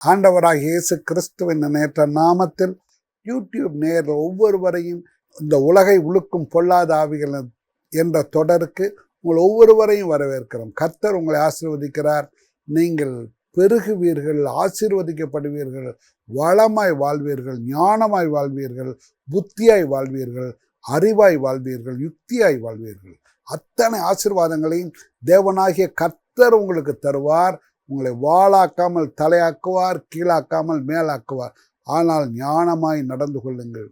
ஆண்டவராகிய இயேசு கிறிஸ்துவின் நேற்ற நாமத்தில் யூடியூப் நேரில் ஒவ்வொருவரையும் இந்த உலகை உழுக்கும் பொல்லாத ஆவிகள் என்ற தொடருக்கு உங்கள் ஒவ்வொருவரையும் வரவேற்கிறோம். கர்த்தர் உங்களை ஆசீர்வதிக்கிறார். நீங்கள் பெருகுவீர்கள், ஆசீர்வதிக்கப்படுவீர்கள், வளமாய் வாழ்வீர்கள், ஞானமாய் வாழ்வீர்கள், புத்தியாய் வாழ்வீர்கள், அறிவாய் வாழ்வீர்கள், யுக்தியாய் வாழ்வீர்கள். அத்தனை ஆசீர்வாதங்களையும் தேவனாகிய கர்த்தர் உங்களுக்கு தருவார். உங்களை வாளாக்காமல் தலையாக்குவார், கீழாக்காமல் மேலாக்குவார். ஆனால் ஞானமாய் நடந்து கொள்ளுங்கள்.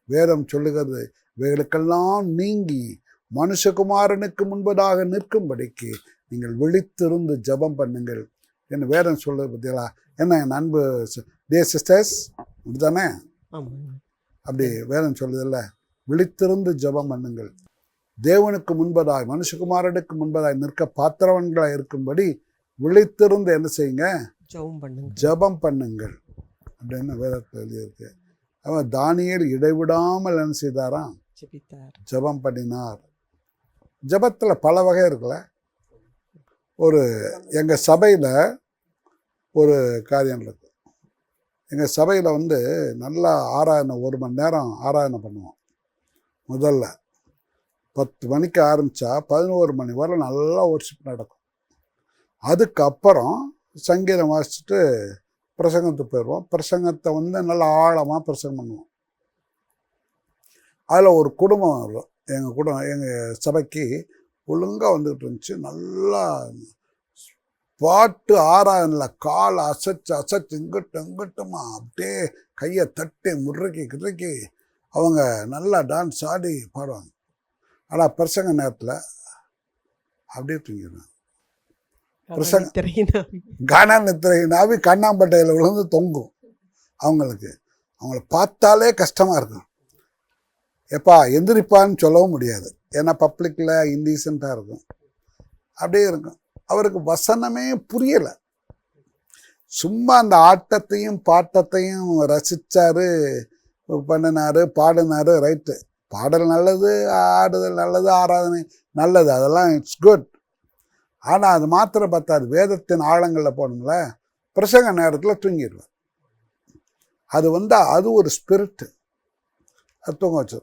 வேதம் சொல்லுகிறது, இவைகளுக்கெல்லாம் நீங்கி மனுஷகுமாரனுக்கு முன்பதாக நிற்கும்படிக்கு நீங்கள் விழித்திருந்து ஜெபம் பண்ணுங்கள் என்று வேதம் சொல்லுறது பார்த்தீங்களா? என்ன என் அன்பு டே சிஸ்டர்ஸ், இப்படிதானே? அப்படி வேதம் சொல்லுதில்ல, விழித்திருந்து ஜெபம் பண்ணுங்கள். தேவனுக்கு முன்பதாய் மனுஷகுமாரனுக்கு முன்பதாய் நிற்க பாத்திரவன்களாய் இருக்கும்படி விழித்திருந்து என்ன செய்யுங்க? ஜெபம் பண்ணுங்கள் அப்படின்னு வேதத்தில் எழுதியிருக்கு. அவன் தானியேல் இடைவிடாமல் என்ன செய்தாராம்? ஜெபம் பண்ணினார். ஜெபத்தில் பல வகை இருக்குல்ல. எங்கள் சபையில் ஒரு காரியம் இருக்கு. எங்கள் சபையில் நல்லா ஆராதனை, 1 மணி நேரம் ஆராதனை பண்ணுவோம். முதல்ல 10 மணிக்கு ஆரம்பித்தா 11 மணி வரை நல்லா ஒர்ஷிப் நடக்கும். அதுக்கப்புறம் சங்கீதம் வாசிச்சுட்டு பிரசங்கத்துக்கு போயிடுவோம். பிரசங்கத்தை நல்லா ஆழமாக பிரசங்கம் பண்ணுவோம். அதில் ஒரு குடும்பம் வரும். எங்கள் சபைக்கு ஒழுங்காக வந்துக்கிட்டு இருந்துச்சு. நல்லா பாட்டு ஆராதனில் காலை அசைச்சு இங்கிட்டுமா அப்படியே கையை தட்டி முறுக்கி அவங்க நல்லா டான்ஸ் ஆடி பாடுவாங்க. ஆனால் பிரசங்க நேரத்தில் அப்படியே தூங்கிடுவாங்க. கானா நித்திரையினாவி கண்ணாம்பட்டையில் விழுந்து தொங்கும். அவங்கள பார்த்தாலே கஷ்டமாக இருக்கும். எப்பா எந்திரிப்பான்னு சொல்லவும் முடியாது. ஏன்னா பப்ளிக்கில் இன்டீசெண்டாக இருக்கும். அப்படியே இருக்கும். அவருக்கு வசனமே புரியலை. சும்மா அந்த ஆட்டத்தையும் பாட்டத்தையும் ரசித்தார், பண்ணினார், பாடினார். ரைட்டு, பாடல் நல்லது, ஆடுதல் நல்லது, ஆராதனை நல்லது, அதெல்லாம் இட்ஸ் குட். ஆனால் அது மாத்திரம் பார்த்தாது. வேதத்தின் ஆழங்களில் போனோம்ல, பிரசங்க நேரத்தில் தூங்கிடுவார். அது ஒரு ஸ்பிரிட்டு. அது தூங்க வச்சு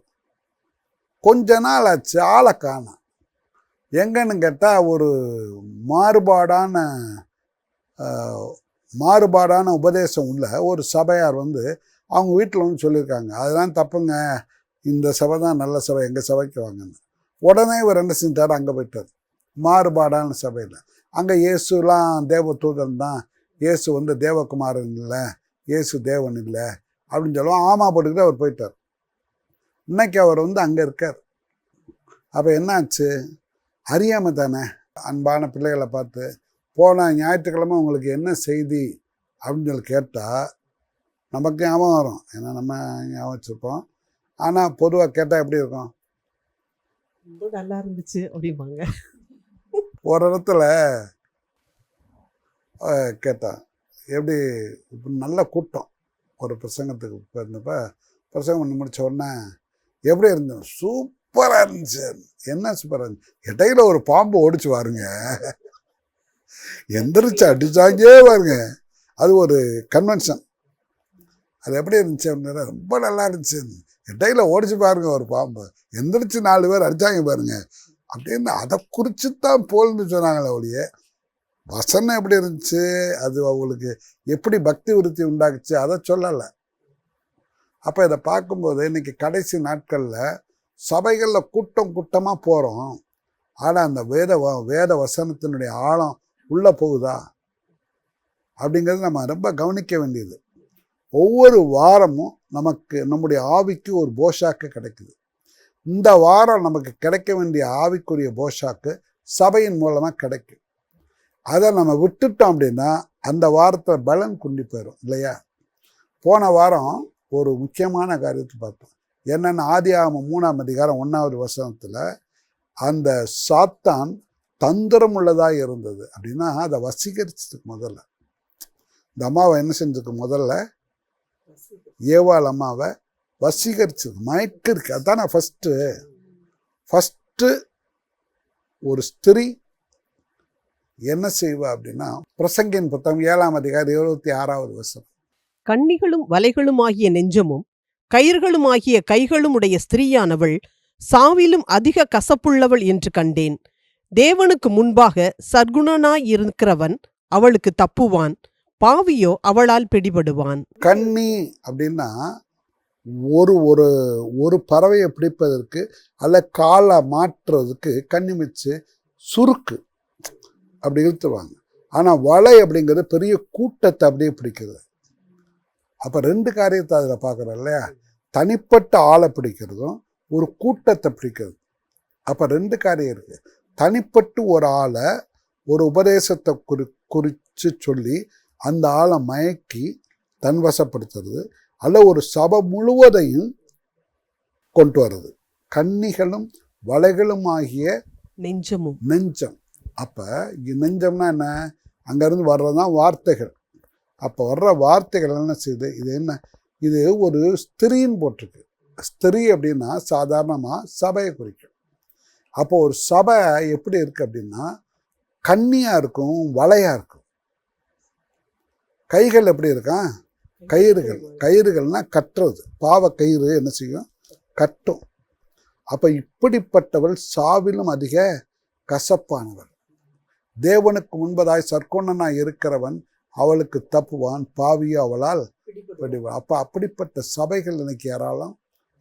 கொஞ்ச நாள் ஆச்சு, ஆளை காணோம். எங்கன்னு கேட்டால் ஒரு மாறுபாடான உபதேசம் உள்ள ஒரு சபையார் அவங்க வீட்டில் சொல்லியிருக்காங்க, அதெல்லாம் தப்புங்க, இந்த சபை தான் நல்ல சபை, எங்கள் சபைக்கு வாங்கன்னு. உடனே இவர் என்ன செஞ்சார்? அங்கே போயிட்டார். மாறுபாடான சபையில். அங்கே இயேசுலாம் தேவ தூதன் தான், இயேசு தேவகுமாரன் இல்லை, இயேசு தேவன் இல்லை அப்படின்னு சொல்லுவோம். ஆமா போட்டுக்கிட்டு அவர் போயிட்டார். இன்னைக்கு அவர் அங்கே இருக்கார். அப்போ என்னாச்சு? அறியாமல் தானே. அன்பான பிள்ளைகளை பார்த்து, போன ஞாயிற்றுக்கிழமை உங்களுக்கு என்ன செய்தி அப்படின்னு சொல்லி கேட்டால் நமக்கு ஞாபகம் வரும். ஏன்னா நம்ம ஞாபகம் வச்சுருப்போம். ஆனால் பொதுவாக கேட்டால் எப்படி இருக்கும்? நல்லா இருந்துச்சு அப்படிம்பாங்க. ஒரு இடத்துல கேட்டான், எப்படி இப்படி நல்ல கூட்டம் ஒரு பிரசங்கத்துக்கு போயிருந்தப்ப பிரசங்கம் பண்ணி முடித்த உடனே எப்படி இருந்தோம்? சூப்பராக இருந்துச்சு. என்ன சூப்பராக இருந்துச்சு? இடையில ஒரு பாம்பு ஓடிச்சு பாருங்க, எந்திரிச்சு அடிச்சாங்கே பாருங்க. அது ஒரு கன்வென்ஷன். அது எப்படி இருந்துச்சு அப்படின்னா, ரொம்ப நல்லா இருந்துச்சு. இடையில ஓடிச்சு பாருங்க ஒரு பாம்பு, எந்திரிச்சு 4 பேர் அடித்தாங்க பாருங்க அப்படின்னு அதை குறித்து தான் போல்னு சொன்னாங்களே ஒழிய வசனம் எப்படி இருந்துச்சு, அது அவங்களுக்கு எப்படி பக்தி விருத்தி உண்டாக்குச்சு, அதை சொல்லலை. அப்போ இதை பார்க்கும்போது இன்னைக்கு கடைசி நாட்களில் சபைகளில் கூட்டமாக போகிறோம். ஆனால் அந்த வேத வசனத்தினுடைய ஆழம் உள்ளே போகுதா அப்படிங்கிறது நம்ம ரொம்ப கவனிக்க வேண்டியது. ஒவ்வொரு வாரமும் நமக்கு நம்முடைய ஆவிக்கு ஒரு போஷாக்கு கிடைக்குது. இந்த வாரம் நமக்கு கிடைக்க வேண்டிய ஆவிக்குரிய போஷாக்கு சபையின் மூலமாக கிடைக்கும். அதை நம்ம விட்டுட்டோம் அப்படின்னா அந்த வாரத்தில் பலன் குண்டி போயிடும் இல்லையா? போன வாரம் ஒரு முக்கியமான காரியத்தை பார்த்தோம். என்னென்ன? ஆதியாகமம் 3ஆம் அதிகாரம் 1வது வசனத்தில் அந்த சாத்தான் தந்திரம் உள்ளதாக இருந்தது அப்படின்னா அதை வசீகரிச்சதுக்கு முதல்ல இந்த அம்மாவை என்ன செஞ்சதுக்கு முதல்ல ஏவாள் அம்மாவை வசீகரிச்சது, மயக்கிருக்கு. அதுதானே ஃபஸ்ட்டு ஒரு ஸ்திரீ என்ன செய்வா அப்படின்னா, பிரசங்கின் புத்தகம் 7ஆம் அதிகாரம் 26வது வசனம். கண்ணிகளும் வலைகளுமாகிய நெஞ்சமும் கயிர்களுமாகிய கைகளும் உடைய ஸ்திரீயானவள் சாவிலும் அதிக கசப்புள்ளவள் என்று கண்டேன். தேவனுக்கு முன்பாக சற்குணனாயிருக்கிறவன் அவளுக்கு தப்புவான், பாவியோ அவளால் பிடிபடுவான். கண்ணி அப்படின்னா ஒரு ஒரு ஒரு பறவையை பிடிப்பதற்கு அல்ல காலை மாற்றுறதுக்கு கண்ணி வச்சு சுருக்கு அப்படி இழுத்துருவாங்க. ஆனால் வலை அப்படிங்கிறது பெரிய கூட்டத்தை அப்படியே பிடிக்கிறது. அப்போ 2 காரியத்தை அதில் பார்க்குறோம் இல்லையா? தனிப்பட்ட ஆளை பிடிக்கிறதும் ஒரு கூட்டத்தை பிடிக்கிறது. அப்போ 2 காரியம் இருக்குது. தனிப்பட்டு ஒரு ஆளை ஒரு உபதேசத்தை குறித்து சொல்லி அந்த ஆளை மயக்கி தன்வசப்படுத்துறது, அல்ல ஒரு சபை முழுவதையும் கொண்டு வர்றது. கண்ணிகளும் வலைகளும் ஆகிய நெஞ்சம். அப்போ நெஞ்சம்னா என்ன? அங்கேருந்து வர்றதுதான் வார்த்தைகள். அப்போ வர்ற வார்த்தைகள் என்ன செய்யுது? இது என்ன? இது ஒரு ஸ்திரீன்னு போட்டிருக்கு. ஸ்திரீ அப்படின்னா சாதாரணமாக சபையை குறிக்கும். அப்போ ஒரு சபை எப்படி இருக்குது அப்படின்னா கண்ணியாக இருக்கும், வலையாக இருக்கும். கைகள் எப்படி இருக்கான்? கயிறுகள்னா கட்டுறது. பாவ கயிறு என்ன செய்யும்? கட்டும். அப்போ இப்படிப்பட்டவள் சாவிலும் அதிக கசப்பானவள். தேவனுக்கு முன்பதாய் சற்குணனாய் இருக்கிறவன் அவளுக்கு தப்புவான், பாவியோ அவளால் பிடிவான். அப்போ அப்படிப்பட்ட சபைகள் இன்னைக்கு ஏராளம்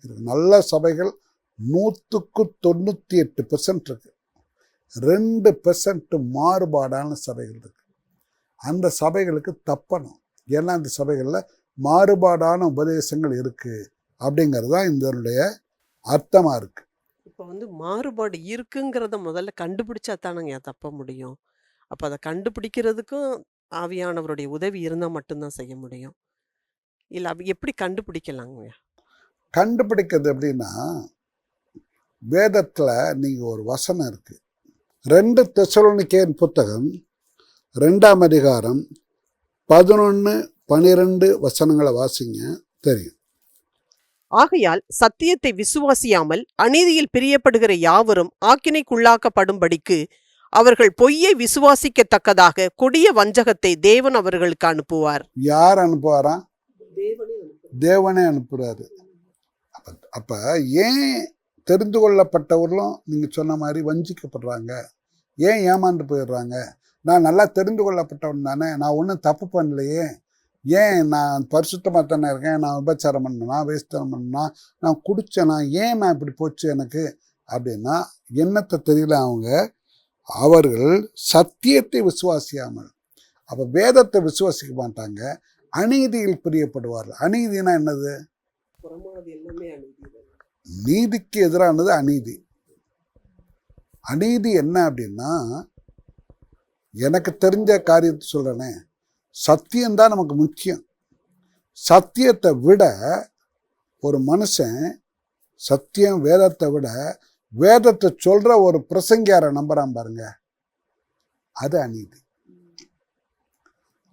இருக்கு. நல்ல சபைகள் 100% இருக்கு. 2% மாறுபாடான சபைகள் இருக்கு. அந்த சபைகளுக்கு தப்பணும். ஏன்னா அந்த சபைகளில் மாறுபாடான உபதேசங்கள் இருக்கு அப்படிங்கிறது தான் இதனுடைய அர்த்தமாக இருக்கு. இப்போ மாறுபாடு இருக்குங்கிறத முதல்ல கண்டுபிடிச்சா தானங்க தப்ப முடியும். அப்போ அதை கண்டுபிடிக்கிறதுக்கும் ஆவியானவருடைய உதவி இருந்தால் மட்டும்தான் செய்ய முடியும். இல்லை அப்படி எப்படி கண்டுபிடிக்கலாங்க? கண்டுபிடிக்கிறது எப்படின்னா, வேதத்தில் நீங்கள் ஒரு வசனம் இருக்குது. 2 தெசலோனிக்கேயர் புத்தகம் 2ஆம் அதிகாரம் 11, 12 வசனங்களை வாசிங்க, தெரியும். ஆகையால் சத்தியத்தை விசுவாசியாமல் அநீதியில் பிரியப்படுகிற யாவரும் ஆக்கினைக்குள்ளாக்கப்படும்படிக்கு அவர்கள் பொய்யை விசுவாசிக்கத்தக்கதாக கொடிய வஞ்சகத்தை தேவன் அவர்களுக்கு அனுப்புவார். யார் அனுப்புவாரா? தேவனே அனுப்புறாரு. அப்ப ஏன் தெரிந்து கொள்ளப்பட்டவர்களும் நீங்க சொன்ன மாதிரி வஞ்சிக்கப்படுறாங்க? ஏன் ஏமாந்து போயிடுறாங்க? நான் நல்லா தெரிந்து கொள்ளப்பட்டவன் தானே, நான் ஒன்றும் தப்பு பண்ணலையே, ஏன் நான் பரிசுத்தமாக தானே இருக்கேன், நான் விபச்சாரம் பண்ணனா, வேஸ்தனம் பண்ணனா, நான் குடிச்சேனா, ஏன் நான் இப்படி போச்சு எனக்கு அப்படின்னா என்னத்தை தெரியல அவர்கள் சத்தியத்தை விசுவாசியாமல். அப்போ வேதத்தை விசுவாசிக்க மாட்டாங்க, அநீதியில் பிரியப்படுவார்கள். அநீதினா என்னது? நீதிக்கு எதிரானது அநீதி. அநீதி என்ன அப்படின்னா, எனக்கு தெரிஞ்ச காரியத்தை சொல்றேனே, சத்தியம்தான் நமக்கு முக்கியம். சத்தியத்தை விட ஒரு மனுஷன் சத்தியம் வேதத்தை விட வேதத்தை சொல்ற ஒரு பிரசங்கியாரை நம்புறான் பாருங்க, அது அநீதி.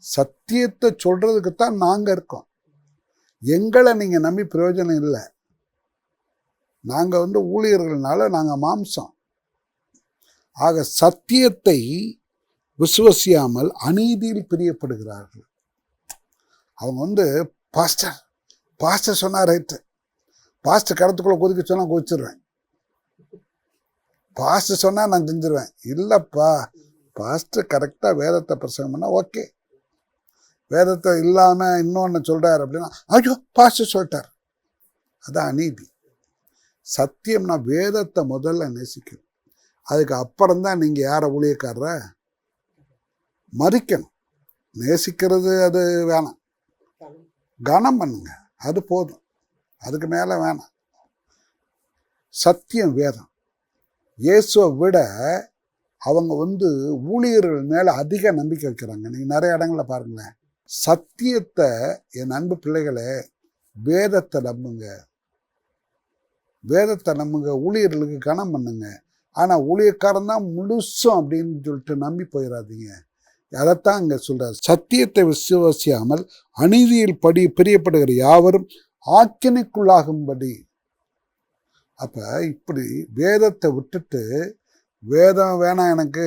சத்தியத்தை சொல்றதுக்குத்தான் நாங்க இருக்கோம். எங்களை நீங்க நம்பி பிரயோஜனம் இல்லை. நாங்க ஊழியர்கள்னால நாங்க மாம்சம். ஆக சத்தியத்தை விசுவசியாமல் அநீதியில் பிரியப்படுகிறார்கள். அவங்க பாஸ்டர் சொன்னா ரைட்டு, பாஸ்டர் கடத்துக்குள்ள கொதிக்க சொன்னா கொதிச்சிருவேன், பாஸ்டர் சொன்னா நான் செஞ்சிருவேன். இல்லப்பா, பாஸ்டர் கரெக்டா வேதத்தை பிரசங்கம் பண்ணா ஓகே, வேதத்தை இல்லாம இன்னொன்னு சொல்றாரு அப்படின்னா ஐயோ பாஸ்டர் சொல்லிட்டார், அதான் அநீதி. சத்தியம்னா வேதத்தை முதல்ல நேசிக்கணும். அதுக்கு அப்புறம்தான் நீங்க யார ஊழியக்காரர மதிக்கணும். நேசிக்கிறது அது வேணாம், கனம் பண்ணுங்க, அது போதும், அதுக்கு மேல வேணாம். சத்தியம் வேதம். இயேசுவை விட அவங்க ஊழியர்கள் மேல அதிக நம்பிக்கை வைக்கிறாங்க. நீங்க நிறைய இடங்கள்ல பாருங்களேன். சத்தியத்தை, என் அன்பு பிள்ளைகளே, வேதத்தை நம்புங்க, வேதத்தை நம்புங்க, ஊழியர்களுக்கு கனம் பண்ணுங்க. ஆனா ஊழியக்காரன் தான் முழுசும் அப்படின்னு சொல்லிட்டு நம்பி போயிடாதீங்க. அதைத்தான் இங்க சொல்றாரு, சத்தியத்தை விசுவாசியாமல் அநீதியில் பிரியப்படுகிற யாவரும் ஆக்கினைக்குள்ளாகும்படி. அப்ப இப்படி வேதத்தை விட்டுட்டு வேதம் வேணாம் எனக்கு,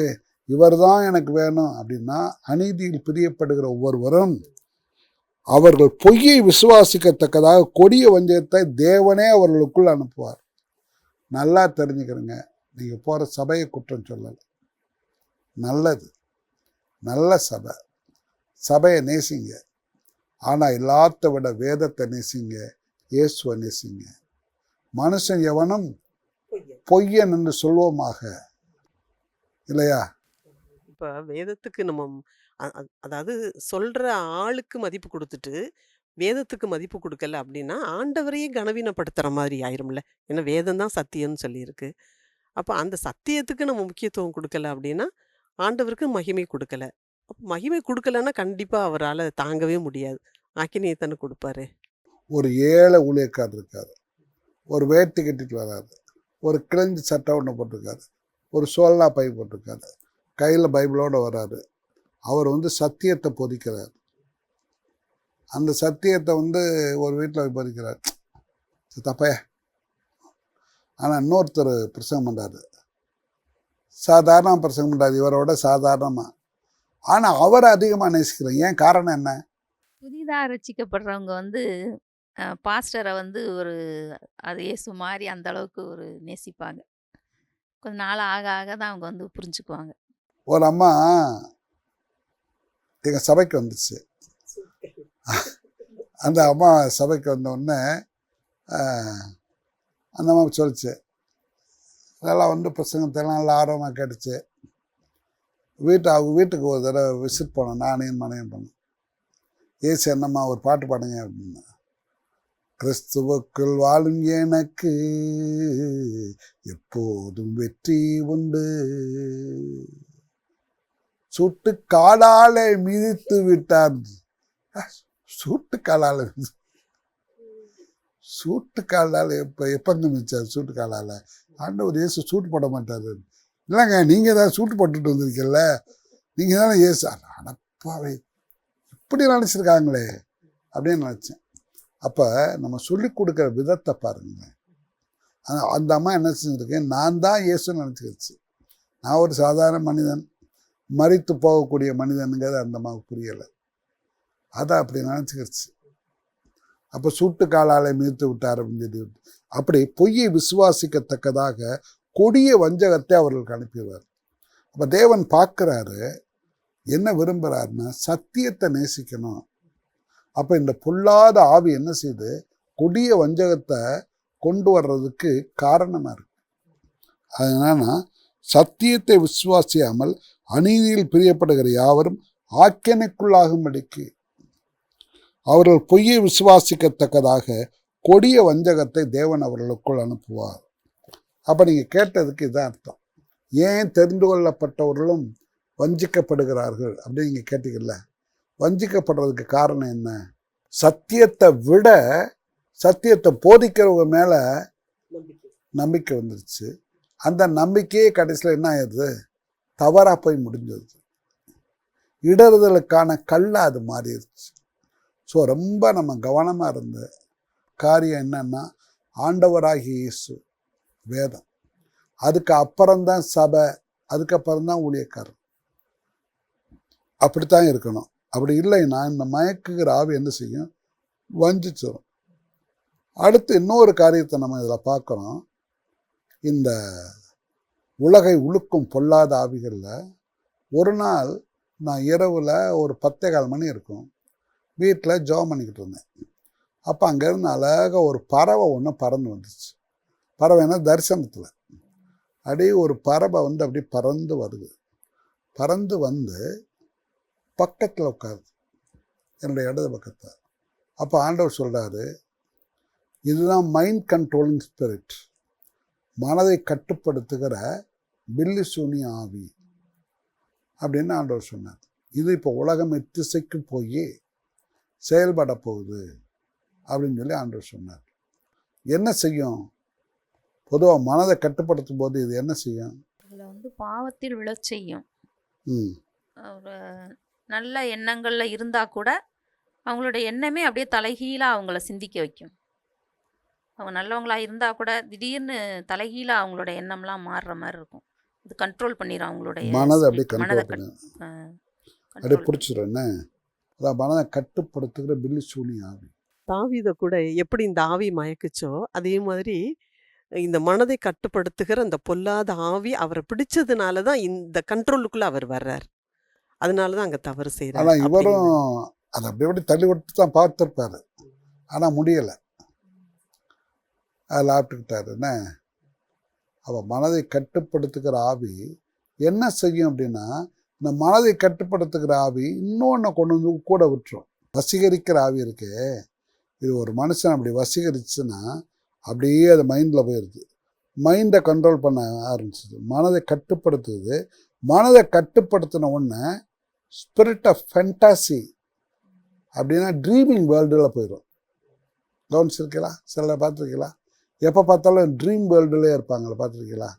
இவர் தான் எனக்கு வேணும் அப்படின்னா, அநீதியில் பிரியப்படுகிற ஒவ்வொருவரும் அவர்கள் பொய்யை விசுவாசிக்கத்தக்கதாக கொடிய வஞ்சகத்தை தேவனே அவர்களுக்குள் அனுப்புவார். நல்லா தெரிஞ்சுக்கிறேங்க, நீங்க போற சபையை குற்றம் சொல்லல. நல்லது, நல்ல சபை, சபையை நேசிங்க. ஆனா எல்லாத்த விட வேதத்தை நேசிங்க, இயேசுவை நேசிங்க. மனுஷன் எவனும் பொய்யன் என்று சொல்வோமாக, இல்லையா? இப்ப வேதத்துக்கு நம்ம அதாவது சொல்ற ஆளுக்கு மதிப்பு குடுத்துட்டு, வேதத்துக்கு மதிப்பு குடுக்கல அப்படின்னா, ஆண்டவரையே கனவீனப்படுத்துற மாதிரி ஆயிரும்ல. ஏன்னா வேதம் தான் சத்தியம்னு சொல்லியிருக்கு. அப்ப அந்த சத்தியத்துக்கு நம்ம முக்கியத்துவம் குடுக்கல அப்படின்னா, ஆண்டவருக்கு மகிமை குடுக்கல. அப்ப மகிமை குடுக்கலன்னா கண்டிப்பா அவரால தாங்கவே முடியாது. ஆக்கினைய தானே குடுப்பாரு. ஒரு ஏழை ஊழியக்காரர் இருக்காரு, ஒரு வேட்டி கட்டிட்டு வராரு, ஒரு கிழிஞ்ச சட்டை ஒன்று போட்டிருக்காரு, ஒரு சோழனா பை போட்டிருக்காரு, கையில் பைபிளோடு வராரு. அவர் சத்தியத்தை போதிக்கிறார். அந்த சத்தியத்தை ஒரு வீட்டில் போதிக்கிறார், தப்பையா. ஆனால் இன்னொருத்தர் பிரசங்கம் பண்ணுறாரு, சாதாரண பிரசங்கம் பண்ணுறாரு, இவரோட சாதாரணமாக. ஆனால் அவரை அதிகமாக நேசிக்கிறேன். ஏன் காரணம் என்ன? புதிதாக ரட்சிக்கப்படுறவங்க பாஸ்டரை ஒரு அது இயேசு மாதிரி அந்த அளவுக்கு ஒரு நேசிப்பாங்க. கொஞ்ச நாள் ஆக ஆக தான் அவங்க புரிஞ்சுக்குவாங்க. ஒரு அம்மா எங்கள் சபைக்கு வந்துச்சு. அந்த அம்மா சபைக்கு வந்தோடனே அந்த அம்மா சொல்லிச்சு, அதெல்லாம் பிரசங்கத்தெல்லாம் நல்லா ஆர்வமாக கேட்டுச்சு. அவங்க வீட்டுக்கு ஒரு தடவை விசிட் போனோம், நானையும் மனையும் பண்ணோம். ஏசு என்னம்மா ஒரு பாட்டு பாடுங்க அப்படின்னா, கிறிஸ்துவுக்குள் வாழும் எனக்கு எப்போதும் வெற்றி உண்டு, சுட்டு காலாலே மிதித்து விட்டார். சூட்டு காலால, சூட்டு காலால எப்பங்க மிச்சார்? சூட்டு காலால ஆண்டவர் இயேசு சூட்டு போட மாட்டாரு. இல்லைங்க, நீங்க தான் சூட்டு போட்டுட்டு வந்திருக்கீல்ல, நீங்க தானே இயேசு. அடப்பாவே, இப்படி நினச்சிருக்காங்களே அப்படின்னு நினச்சேன். அப்போ நம்ம சொல்லி கொடுக்குற விதத்தை பாருங்களேன். அந்த அம்மா என்ன செஞ்சுருக்கேன், நான் தான் இயேசுன்னு நினச்சிக்கிச்சு. நான் ஒரு சாதாரண மனிதன், மரித்து போகக்கூடிய மனிதனுங்கிறது அந்த அம்மாவுக்கு புரியலை. அதை அப்படி நினச்சிக்கிடுச்சு. அப்போ சூட்டு காலாலே மிதித்து விட்டார் அப்படின்னு சொல்லி, அப்படி பொய்யை விசுவாசிக்கத்தக்கதாக கொடிய வஞ்சகத்தை அவர்களுக்கு அனுப்பிடுவார். அப்போ தேவன் பார்க்குறாரு, என்ன விரும்புகிறாருன்னா சத்தியத்தை நேசிக்கணும். அப்போ இந்த பொல்லாத ஆவி என்ன செய்யுது, கொடிய வஞ்சகத்தை கொண்டு வர்றதுக்கு காரணமாக இருக்கு. அதனால சத்தியத்தை விசுவாசியாமல் அநீதியில் பிரியப்படுகிற யாவரும் ஆக்கினைக்குள்ளாகும்படிக்கு அவர்கள் பொய்யை விசுவாசிக்கத்தக்கதாக கொடிய வஞ்சகத்தை தேவன் அவர்களுக்குள் அனுப்புவார். அப்போ நீங்கள் கேட்டதுக்கு இதான் அர்த்தம். ஏன் தெரிந்து கொள்ளப்பட்டவர்களும் வஞ்சிக்கப்படுகிறார்கள் அப்படின்னு நீங்கள் கேட்டீங்கல்ல. வஞ்சிக்கப்படுறதுக்கு காரணம் என்ன? சத்தியத்தை விட சத்தியத்தை போதிக்கிறவங்க மேலே நம்பிக்கை வந்துருச்சு. அந்த நம்பிக்கையே கடைசியில் என்ன ஆயிடுது, தவறாக போய் முடிஞ்சது. இடறுதலுக்கான கல்லாக அது மாறிடுச்சு. ஸோ ரொம்ப நம்ம கவனமாக இருந்த காரியம் என்னன்னா, ஆண்டவராகிய இயேசு, வேதம், அதுக்கு அப்புறம்தான் சபை, அதுக்கப்புறம்தான் ஊழியக்காரர். அப்படித்தான் இருக்கணும். அப்படி இல்லைன்னா இந்த மயக்குகிற ஆவி என்ன செய்யும், வஞ்சிச்சிடும். அடுத்து இன்னொரு காரியத்தை நம்ம இதில் பார்க்குறோம். இந்த உலகை உழுக்கும் பொல்லாத ஆவிகளில் ஒரு நாள் நான் இரவில் ஒரு 10:15 மணி இருக்கும், வீட்டில் ஜெபம் பண்ணிக்கிட்டு இருந்தேன். அப்போ அங்கேருந்து அழகாக ஒரு பறவை ஒன்று பறந்து வந்துச்சு. பறவைன்னா தரிசனத்தில் அப்படியே ஒரு பறவை அப்படியே பறந்து வருது. பறந்து வந்து பக்கத்தில் உட்காருது, என்னுடைய இடது பக்கத்தில். அப்போ ஆண்டவர் சொல்கிறாரு, இதுதான் மைண்ட் கண்ட்ரோலிங் ஸ்பிரிட், மனதை கட்டுப்படுத்துகிற பில்லி சூனிய ஆவி அப்படின்னு ஆண்டவர் சொன்னார். இது இப்போ உலகம் எத்திசைக்கு போய் செயல்பட போகுது அப்படின்னு சொல்லி ஆண்டவர் சொன்னார். என்ன செய்யும்? பொதுவாக மனதை கட்டுப்படுத்தும் போது இது என்ன செய்யும்? அதில் பாவத்தில் விழச் செய்யும். ம் ஒரு நல்ல எண்ணங்களில் இருந்தால் கூட அவங்களோட எண்ணமே அப்படியே தலைகீழாக அவங்கள சிந்திக்க வைக்கும். அவங்க நல்லவங்களா இருந்தால் கூட திடீர்னு தலைகீழாக அவங்களோட எண்ணம்லாம் மாறுற மாதிரி இருக்கும். இது கண்ட்ரோல் பண்ணிடும் அவங்களுடைய மனதை அப்படியே மனதை கண்ட்ரோல் பண்ணி அப்படியே கண்ட்ரோல் பிடிச்சிடும். என்ன அதான் மனதை கட்டுப்படுத்துகிற பில்லி சூனி ஆவி. தாவீத கூட எப்படி இந்த ஆவி மயக்குச்சோ, அதே மாதிரி இந்த மனதை கட்டுப்படுத்துகிற அந்த பொல்லாத ஆவி அவரை பிடிச்சதுனால தான் இந்த கண்ட்ரோலுக்குள்ள அவர் வர்றார். அதனால தான் அங்க தவறு செய்றார் ஆனால் இவரும் அப்படிங்கிறாங்க. அதை அப்படி அப்படி தள்ளி விட்டு தான் பார்த்துருப்பாரு. ஆனால் முடியலை, அதில் ஆப்பிட்டுக்கிட்டாரு. என்ன அவள் மனதை கட்டுப்படுத்துகிற ஆவி என்ன செய்யும் அப்படின்னா, இந்த மனதை கட்டுப்படுத்துகிற ஆவி இன்னொன்று கொண்டு வந்து கூட விட்டுரும். வசீகரிக்கிற ஆவி இருக்கு, இது ஒரு மனுஷன் அப்படி வசீகரிச்சுன்னா அப்படியே அது மைண்டில் போயிடுது. மைண்டை கண்ட்ரோல் பண்ண ஆரம்பிச்சிது, மனதை கட்டுப்படுத்துது. மனதை கட்டுப்படுத்தின உடனே ஸ்பிரிட் ஆஃப் ஃபேண்டாசி அப்படின்னா ட்ரீமிங் வேர்ல்டில் போயிடும். கவனிச்சிருக்கீங்களா? சில பார்த்துருக்கீங்களா? எப்போ பார்த்தாலும் ட்ரீம் வேர்ல்டுலேயே இருப்பாங்களா, பார்த்துருக்கீங்களா?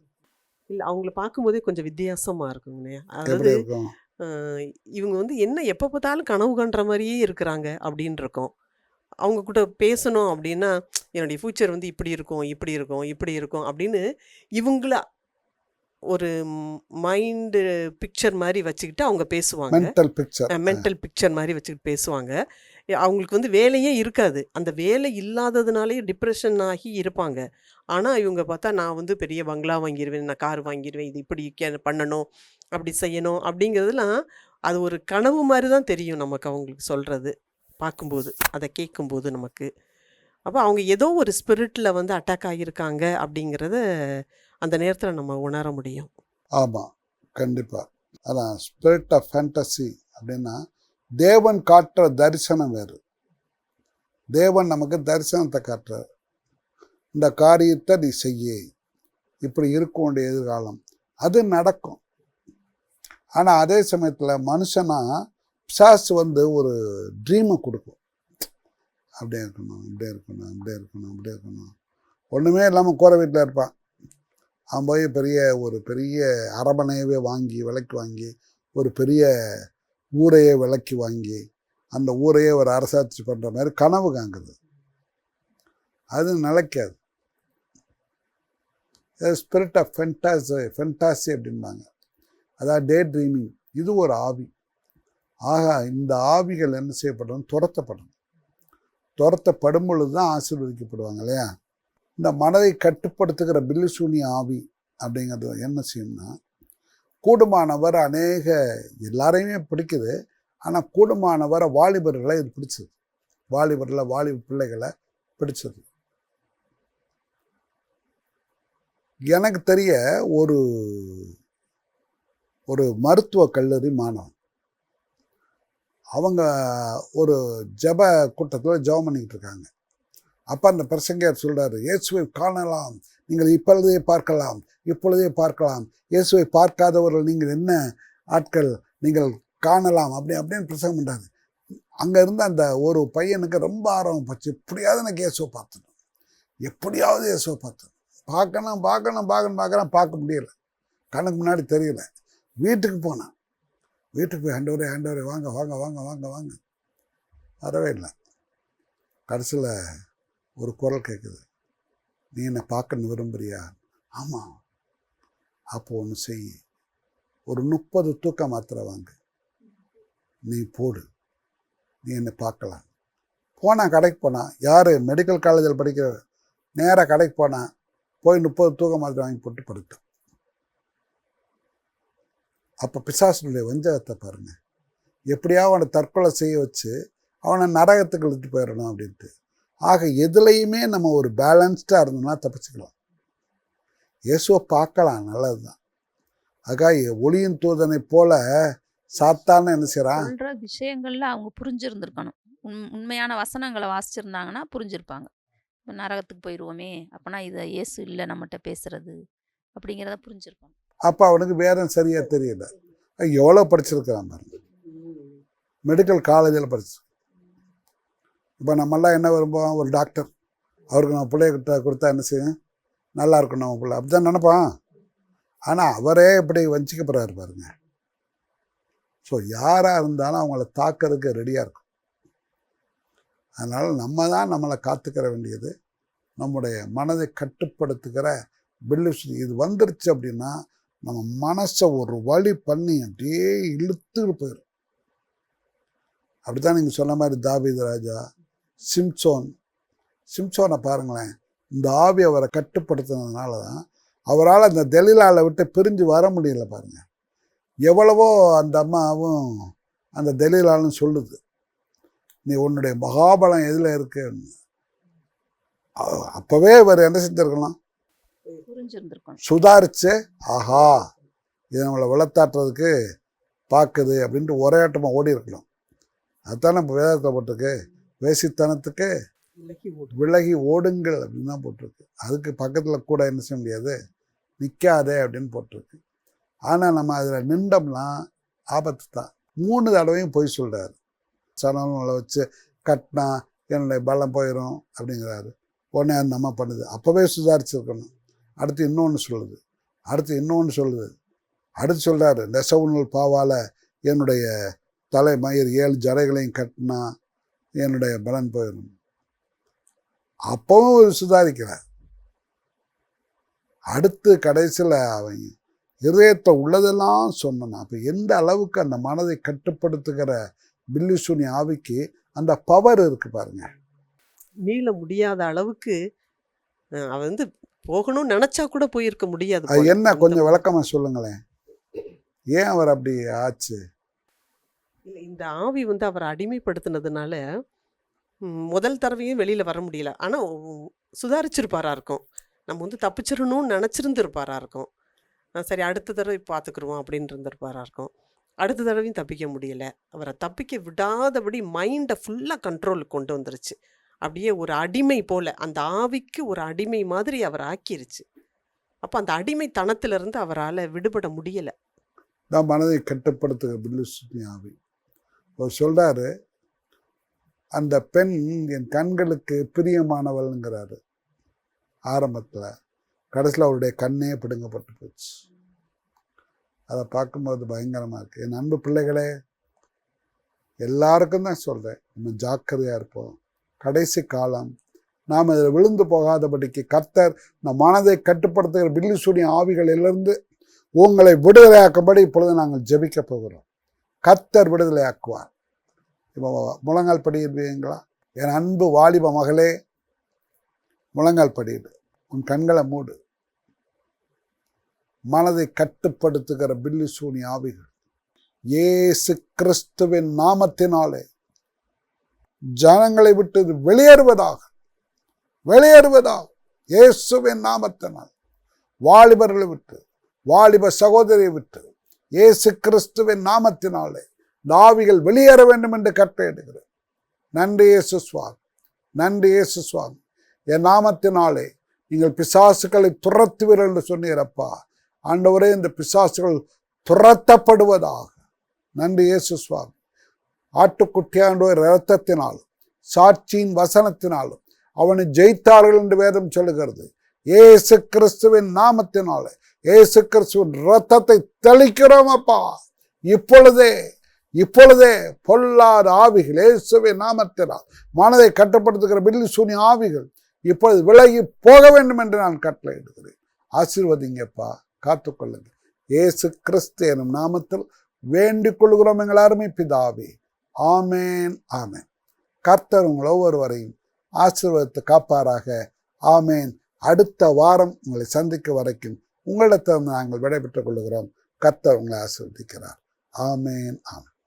இல்ல அவங்கள பார்க்கும்போதே கொஞ்சம் வித்தியாசமா இருக்குங்கண்ணே. எப்படி அதாவது இருக்கும்? இவங்க வந்து என்ன எப்போ பார்த்தாலும் கனவு காண்ற மாதிரியே இருக்கிறாங்க அப்படின்னு இருக்கும். அவங்க கூட பேசணும் அப்படின்னா, என்னுடைய ஃபியூச்சர் வந்து இப்படி இருக்கும், இப்படி இருக்கும், இப்படி இருக்கும் அப்படின்னு இவங்கள ஒரு மைண்டு பிக்சர் மாதிரி வச்சுக்கிட்டு அவங்க பேசுவாங்க. Mental picture. மென்டல் பிக்சர் மாதிரி வச்சுக்கிட்டு பேசுவாங்க. அவங்களுக்கு வந்து வேலையே இருக்காது. அந்த வேலை இல்லாததுனாலே டிப்ரெஷன் ஆகி இருப்பாங்க. ஆனால் இவங்க பார்த்தா நான் வந்து பெரிய பங்களா வாங்கிடுவேன், நான் கார் வாங்கிடுவேன், இது இப்படி பண்ணணும், அப்படி செய்யணும் அப்படிங்கிறதுலாம் அது ஒரு கனவு மாதிரி தான் தெரியும் நமக்கு அவங்களுக்கு சொல்கிறது பார்க்கும்போது, அதை கேட்கும்போது நமக்கு. அப்போ அவங்க ஏதோ ஒரு ஸ்பிரிட்டில் வந்து அட்டாக் ஆகியிருக்காங்க அப்படிங்கிறத அந்த நேரத்தில் நம்ம உணர முடியும். ஆமாம், கண்டிப்பாக. அதான் ஸ்பிரிட் ஆஃப் ஃபேண்டசி அப்படின்னா தேவன் காட்டுற தரிசனம் வேறு. தேவன் நமக்கு தரிசனத்தை காட்டுறார். இந்த காரியத்தை நீ செய்ய, இப்படி இருக்கும் உடைய எதிர்காலம், அது நடக்கும். ஆனால் அதே சமயத்தில் மனுஷனா பிசாசு வந்து ஒரு ட்ரீமை கொடுக்கும். அப்படியே இருக்கணும், இப்படியே இருக்கணும், இப்படியே இருக்கணும், இப்படியே இருக்கணும். ஒன்றுமே இல்லாமல் கூரை வீட்டில் இருப்பான். அவன் போய் ஒரு பெரிய அரமனையவே வாங்கி விலைக்கு வாங்கி, ஒரு பெரிய ஊரையே விலைக்கு வாங்கி, அந்த ஊரையே ஒரு அரசாட்சி பண்ணுற மாதிரி கனவு காங்குது. அது நிலைக்காது. ஸ்பிரிட் ஆஃப் ஃபென்டாசி அப்படின்பாங்க. அதாவது டே ட்ரீமிங். இது ஒரு ஆவி. ஆக இந்த ஆவிகள் என்ன செய்யப்படணும்? துரத்தப்படணும். துரத்தப்படும் பொழுது தான் ஆசீர்வதிக்கப்படுவாங்க இல்லையா? இந்த மனதை கட்டுப்படுத்துகிற பில்லிசூனி ஆவி அப்படிங்கிறது என்ன செய்யும்னா, கூடுமானவர் எல்லாரையுமே பிடிக்குது. ஆனால் கூடுமானவரை வாலிபர்களை இது பிடிச்சது. வாலிப பிள்ளைகளை பிடிச்சது. எனக்கு தெரிய ஒரு மருத்துவ கல்லூரி மாணவன், அவங்க ஒரு ஜெப கூட்டத்தில் ஜெபம் பண்ணிக்கிட்டு இருக்காங்க. அப்போ அந்த பிரசங்கர் சொல்கிறாரு, இயேசுவை காணலாம், நீங்கள் இப்பொழுதே பார்க்கலாம், இயேசுவை பார்க்காதவர்கள் நீங்கள் என்ன ஆட்கள், நீங்கள் காணலாம் அப்படின்னு பிரசங்கம் பண்ணுறாரு. அங்கே இருந்த அந்த ஒரு பையனுக்கு ரொம்ப ஆர்வம் போச்சு. எப்படியாவது எனக்கு இயேசுவை பார்க்கணும், பார்க்க முடியல, கண்ணுக்கு முன்னாடி தெரியல. வீட்டுக்கு போனான். வீட்டுக்கு போய் ஆண்டவரே வாங்க வரவே இல்லை. கடைசியில் ஒரு குரல் கேட்குது, நீ என்னை பார்க்கணும் விரும்புறியா? ஆமாம். அப்போ ஒன்று செய், ஒரு 30 தூக்க மாத்திரை வாங்கு, நீ போடு, நீ என்னை பார்க்கலாம். போனான், கடைக்கு போனான். யார்? மெடிக்கல் காலேஜில் படிக்கிற. நேராக கடைக்கு போனான். போய் 30 தூக்க மாத்திரை வாங்கி போட்டு படுத்தான். அப்போ பிசாசுடைய வஞ்சகத்தை பாருங்கள். எப்படியாவது அவனை தற்கொலை செய்ய வச்சு அவனை நரகத்துக்கு இழுத்து போயிடணும் அப்படின்ட்டு. ஆக எதுலேயுமே நம்ம ஒரு பேலன்ஸ்டாக இருந்தோம்னா தப்பிச்சுக்கலாம். இயேசுவை பார்க்கலாம், நல்லது தான். அதுக்காக ஒளியின் தூதனை போல சாத்தான்னு என்ன செய்கிறான்? சொல்ற விஷயங்கள்ல அவங்க புரிஞ்சிருந்திருக்கணும். உண்மையான வசனங்களை வாசிச்சிருந்தாங்கன்னா புரிஞ்சிருப்பாங்க. இப்போ நரகத்துக்கு போயிடுவோமே, அப்போனா இதை இயேசு இல்லை நம்மகிட்ட பேசுறது அப்படிங்கிறத புரிஞ்சிருப்பாங்க. அப்போ அவனுக்கு வேற சரியாக தெரியல. எவ்வளோ படிச்சிருக்கிறான் பாருங்க, மெடிக்கல் காலேஜில் படிச்சு. இப்போ நம்மெல்லாம் என்ன விரும்புவோம்? ஒரு டாக்டர், அவருக்கு நம்ம பிள்ளைகிட்ட கொடுத்தா என்ன செய்யும்? நல்லா இருக்கணும் நம்ம பிள்ளை, அப்படி தான் நினைப்பான். ஆனால் அவரே இப்படி வஞ்சிக்கப்படுறாரு பாருங்க. ஸோ யாராக இருந்தாலும் அவங்கள தாக்கிறதுக்கு ரெடியாக இருக்கும். அதனால் நம்ம தான் நம்மளை காத்துக்கிற வேண்டியது. நம்முடைய மனதை கட்டுப்படுத்துகிற பில்லிஸ் இது வந்துருச்சு அப்படின்னா நம்ம மனசை ஒரு வழி பண்ணி அப்படியே இழுத்துட்டு போயிடும். அப்படித்தான் நீங்கள் சொன்ன மாதிரி தாவீது ராஜா, சிம்சோனை பாருங்களேன். இந்த ஆவி அவரை கட்டுப்படுத்தினதுனால தான் அவரால் அந்த தெலீலாவை விட்டு பிரிஞ்சு வர முடியல பாருங்க. எவ்வளவோ அந்த அம்மாவும் அந்த தெலீலாலும் சொல்லுது, நீ உன்னுடைய மகாபலம் எதில் இருக்குன்னு. அப்போவே இவர் என்ன செஞ்சிருக்கலாம், சுதாரிச்சு ஆஹா இது நம்மளை விளத்தாட்டுறதுக்கு பார்க்குது அப்படின்ட்டு ஒரே ஆட்டமாக ஓடி இருக்கலாம். அதுதான் நம்ம வேதத்தை போட்டிருக்கு, வேசித்தனத்துக்கு விலகி ஓடுங்கள் அப்படின்னு தான் போட்டிருக்கு. அதுக்கு பக்கத்தில் கூட என்ன செய்ய முடியாது, நிற்காதே அப்படின்னு போட்டிருக்கு. ஆனால் நம்ம அதில் நின்றோம்னா ஆபத்து தான். 3 தடவையும் பொய் சொல்கிறாரு. சனங்களை வச்சு கட்டினா என்னுடைய பலம் போயிடும் அப்படிங்கிறாரு. உடனே அந்த அம்மா பண்ணுது. அப்போவே சுதாரிச்சிருக்கணும். அடுத்து இன்னொன்று சொல்லுது, அடுத்து சொல்கிறாரு, நெசவுநூல் பாவால் என்னுடைய தலை மயிர் 7 ஜடைகளையும் கட்டினா என்னுடைய பலன் போயிடும். அப்பவும் சுதாரிக்கிறார். அடுத்து கடைசியில் அவன் இதயத்தை உள்ளதெல்லாம் சொன்னான். அப்போ எந்த அளவுக்கு அந்த மனதை கட்டுப்படுத்துகிற பில்லிசூனி ஆவிக்கு அந்த பவர் இருக்கு பாருங்க. மீள முடியாத அளவுக்கு அவன் வந்து போகணும்னு நினைச்சா கூட போயிருக்க முடியாது. அது என்ன கொஞ்சம் விளக்கமாக சொல்லுங்களேன், ஏன் அவர் அப்படி ஆச்சு? இல்லை, இந்த ஆவி வந்து அவரை அடிமைப்படுத்தினதுனால முதல் தடவையும் வெளியில் வர முடியல. ஆனால் சுதாரிச்சிருப்பாரா இருக்கும். நம்ம வந்து தப்பிச்சிடணும்னு நினச்சிருந்துருப்பாரா இருக்கும். சரி அடுத்த தடவை பார்த்துக்குருவோம் அப்படின்னு இருந்திருப்பாரா இருக்கும். அடுத்த தடவையும் தப்பிக்க முடியல. அவரை தப்பிக்க விடாதபடி மைண்டை ஃபுல்லாக கண்ட்ரோலுக்கு கொண்டு வந்துருச்சு. அப்படியே ஒரு அடிமை போல், அந்த ஆவிக்கு ஒரு அடிமை மாதிரி அவர் ஆக்கிருச்சு. அப்போ அந்த அடிமைத்தனத்திலிருந்து அவரால் விடுபட முடியலை. நான் மனதை கட்டுப்படுத்துகிற பில்லிசூனி ஆவி. அவர் சொல்கிறாரு, அந்த பெண் என் கண்களுக்கு பிரியமானவள்ங்கிறாரு ஆரம்பத்தில். கடைசியில் அவருடைய கண்ணே பிடுங்கப்பட்டு போச்சு. அதை பார்க்கும்போது பயங்கரமாக இருக்குது. என் அன்பு பிள்ளைகளே, எல்லாருக்கும் தான் சொல்கிறேன், நம்ம ஜாக்கிரதையாக இருப்போம். கடைசி காலம், நாம் இதில் விழுந்து போகாதபடிக்கு கர்த்தர் நம் மனதை கட்டுப்படுத்துகிற பில்லிசூனி ஆவிகளிலிருந்து உங்களை விடுதலையாக்கும்படி இப்பொழுது நாங்கள் ஜெபிக்க போகிறோம். கர்த்தர் விடுதலையாக்குவார். இப்போ முழங்கால் படியிடுவீங்களா? என் அன்பு வாலிப மகளே, முழங்கால் படியிடு, உன் கண்களை மூடு. மனதை கட்டுப்படுத்துகிற பில்லிசூனி ஆவிகள் இயேசு கிறிஸ்துவின் நாமத்தினாலே ஜனங்களை விட்டு வெளியேறுவதாக. இயேசுவின் நாமத்தினால் வாலிபர்களை விட்டு, வாலிப சகோதரியை விட்டு இயேசு கிறிஸ்துவின் நாமத்தினாலே ஆவிகள் வெளியேற வேண்டும் என்று கட்டளையிடுகிறேன். நன்றி இயேசு சுவாமி, நன்றி இயேசு சுவாமி. என் நாமத்தினாலே நீங்கள் பிசாசுகளை துரத்துவீர்கள் என்று சொன்னீரப்பா. ஆண்டவரே, இந்த பிசாசுகள் துரத்தப்படுவதாக. நன்றி இயேசு சுவாமி. ஆட்டுக்குட்டியாண்டோர் இரத்தத்தினாலும் சாட்சியின் வசனத்தினாலும் அவனை ஜெயித்தார்கள் என்று வேதம் சொல்லுகிறது. இயேசு கிறிஸ்துவின் நாமத்தினாலே இயேசு கிறிஸ்துவின் இரத்தத்தை தெளிக்கிறோம் அப்பா. இப்பொழுதே பொல்லாத ஆவிகள் இயேசுவின் நாமத்தினால் மனதை கட்டுப்படுத்துகிற பில்லிசூனி ஆவிகள் இப்பொழுது விலகி போக வேண்டும் என்று நான் கட்டளையிடுகிறேன். ஆசீர்வதிங்கப்பா, காத்துக்கொள்ளுங்க. இயேசு கிறிஸ்து எனும் நாமத்தில் வேண்டிக் கொள்கிறோம் எங்கள் அருமை பிதாவே. ஆமேன், ஆமேன். கர்த்தர் உங்கள் ஒவ்வொருவரையும் ஆசீர்வதித்து காப்பாராக. ஆமேன். அடுத்த வாரம் உங்களை சந்திக்க வரைக்கும் உங்களிடத்திலிருந்து நாங்கள் விடைபெற்றுக் கொள்கிறோம். கர்த்தர் உங்களை ஆசீர்வதிக்கிறார். ஆமேன், ஆமேன்.